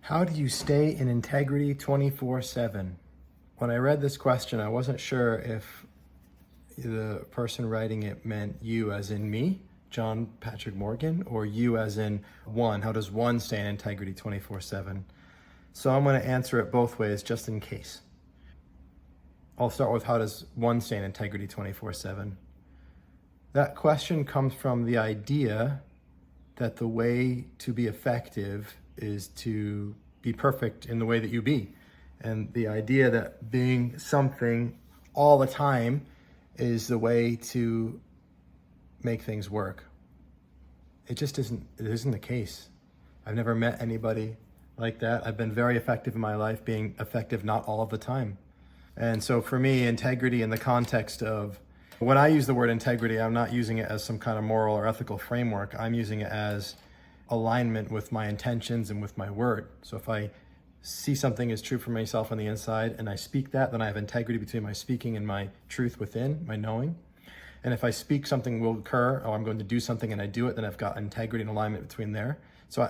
How do you stay in integrity 24/7? When I read this question, I wasn't sure if the person writing it meant you as in me, John Patrick Morgan, or you as in one. How does one stay in integrity 24/7? So I'm going to answer it both ways just in case. I'll start with how does one stay in integrity 24/7? That question comes from the idea that the way to be effective is to be perfect in the way that you be. And the idea that being something all the time is the way to make things work. It isn't the case. I've never met anybody like that. I've been very effective in my life, being effective not all of the time. And so for me, integrity in the context of, when I use the word integrity, I'm not using it as some kind of moral or ethical framework. I'm using it as alignment with my intentions and with my word. So if I see something is true for myself on the inside and I speak that, then I have integrity between my speaking and my truth within, my knowing. And if I speak something will occur, or I'm going to do something and I do it, then I've got integrity and alignment between there. So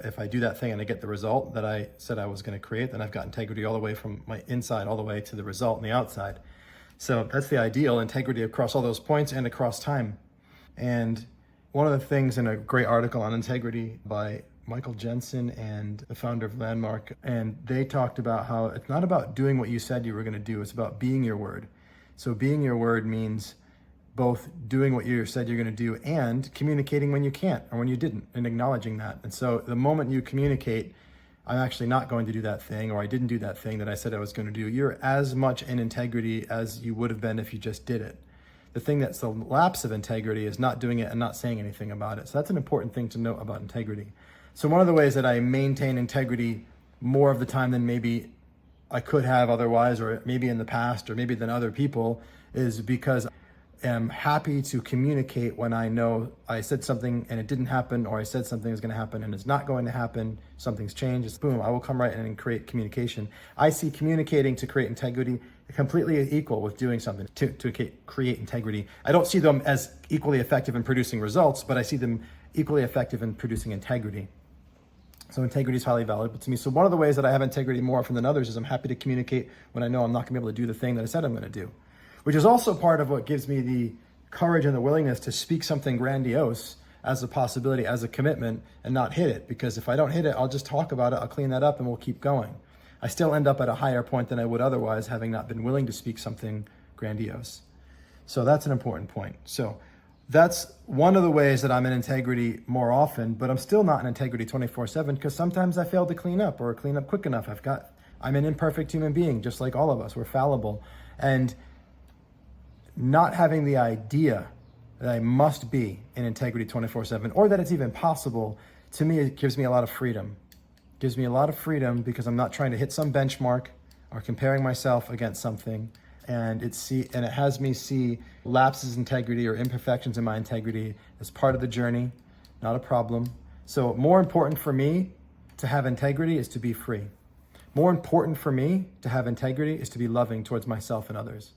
if I do that thing and I get the result that I said I was going to create, then I've got integrity all the way from my inside all the way to the result on the outside. So that's the ideal, integrity across all those points and across time. And one of the things in a great article on integrity by Michael Jensen and the founder of Landmark, and they talked about how it's not about doing what you said you were going to do, it's about being your word. So being your word means both doing what you said you're going to do and communicating when you can't or when you didn't, and acknowledging that. And so the moment you communicate, I'm actually not going to do that thing, or I didn't do that thing that I said I was going to do, you're as much in integrity as you would have been if you just did it. The thing that's the lapse of integrity is not doing it and not saying anything about it. So that's an important thing to note about integrity. So one of the ways that I maintain integrity more of the time than maybe I could have otherwise, or maybe in the past, or maybe than other people, is because I'm happy to communicate when I know I said something and it didn't happen, or I said something was going to happen and it's not going to happen, something's changed, it's boom, I will come right in and create communication. I see communicating to create integrity completely equal with doing something to create integrity. I don't see them as equally effective in producing results, but I see them equally effective in producing integrity. So integrity is highly valuable to me. So one of the ways that I have integrity more often than others is I'm happy to communicate when I know I'm not going to be able to do the thing that I said I'm going to do, which is also part of what gives me the courage and the willingness to speak something grandiose as a possibility, as a commitment, and not hit it. Because if I don't hit it, I'll just talk about it, I'll clean that up, and we'll keep going. I still end up at a higher point than I would otherwise, having not been willing to speak something grandiose. So that's an important point. So that's one of the ways that I'm in integrity more often, but I'm still not in integrity 24/7, because sometimes I fail to clean up or clean up quick enough. I'm an imperfect human being, just like all of us. We're fallible. And not having the idea that I must be in integrity 24/7, or that it's even possible, to me, it gives me a lot of freedom. It gives me a lot of freedom because I'm not trying to hit some benchmark or comparing myself against something. And it has me see lapses in integrity or imperfections in my integrity as part of the journey, not a problem. So more important for me to have integrity is to be free. More important for me to have integrity is to be loving towards myself and others.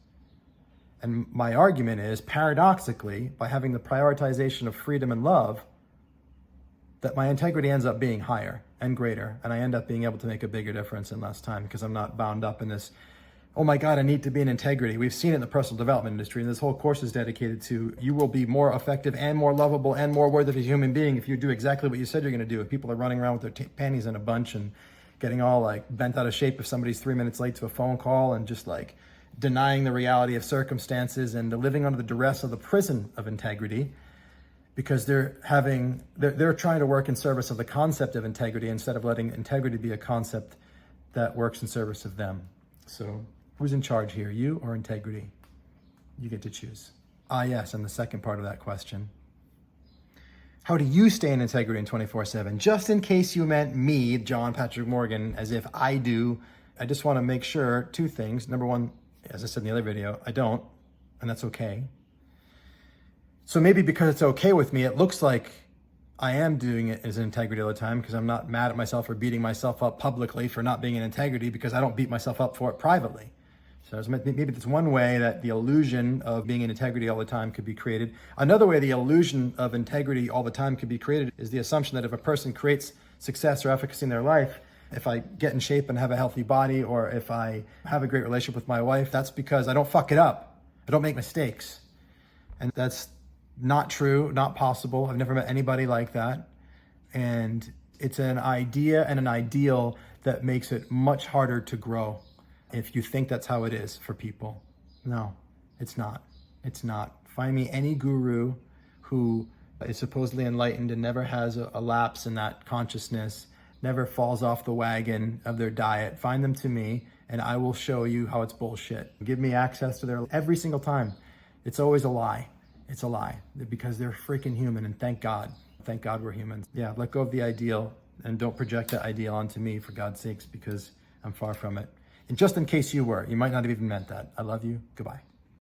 And my argument is, paradoxically, by having the prioritization of freedom and love, that my integrity ends up being higher and greater, and I end up being able to make a bigger difference in less time, because I'm not bound up in this, oh my God, I need to be in integrity. We've seen it in the personal development industry, and this whole course is dedicated to, you will be more effective and more lovable and more worthy of a human being if you do exactly what you said you're going to do. If people are running around with their panties in a bunch and getting all like bent out of shape if somebody's 3 minutes late to a phone call, and just like denying the reality of circumstances and living under the duress of the prison of integrity, because they're trying to work in service of the concept of integrity instead of letting integrity be a concept that works in service of them. So who's in charge here, you or integrity? You get to choose. Yes, and the second part of that question. How do you stay in integrity in 24/7? Just in case you meant me, John Patrick Morgan, as if I do, I just want to make sure two things. Number one, as I said in the other video, I don't, and that's okay. So maybe because it's okay with me, it looks like I am doing it as integrity all the time, because I'm not mad at myself for beating myself up publicly for not being in integrity, because I don't beat myself up for it privately. So maybe that's one way that the illusion of being in integrity all the time could be created. Another way the illusion of integrity all the time could be created is the assumption that if a person creates success or efficacy in their life, If I get in shape and have a healthy body, or if I have a great relationship with my wife, that's because I don't fuck it up. I don't make mistakes. And that's not true, not possible. I've never met anybody like that. And it's an idea and an ideal that makes it much harder to grow if you think that's how it is for people. No, it's not. It's not. Find me any guru who is supposedly enlightened and never has a lapse in that consciousness, never falls off the wagon of their diet. Find them to me and I will show you how it's bullshit. Give me access to their every single time. It's always a lie. It's a lie because they're freaking human, and thank God. Thank God we're humans. Yeah, let go of the ideal and don't project that ideal onto me, for God's sakes, because I'm far from it. And just in case you were, you might not have even meant that. I love you. Goodbye.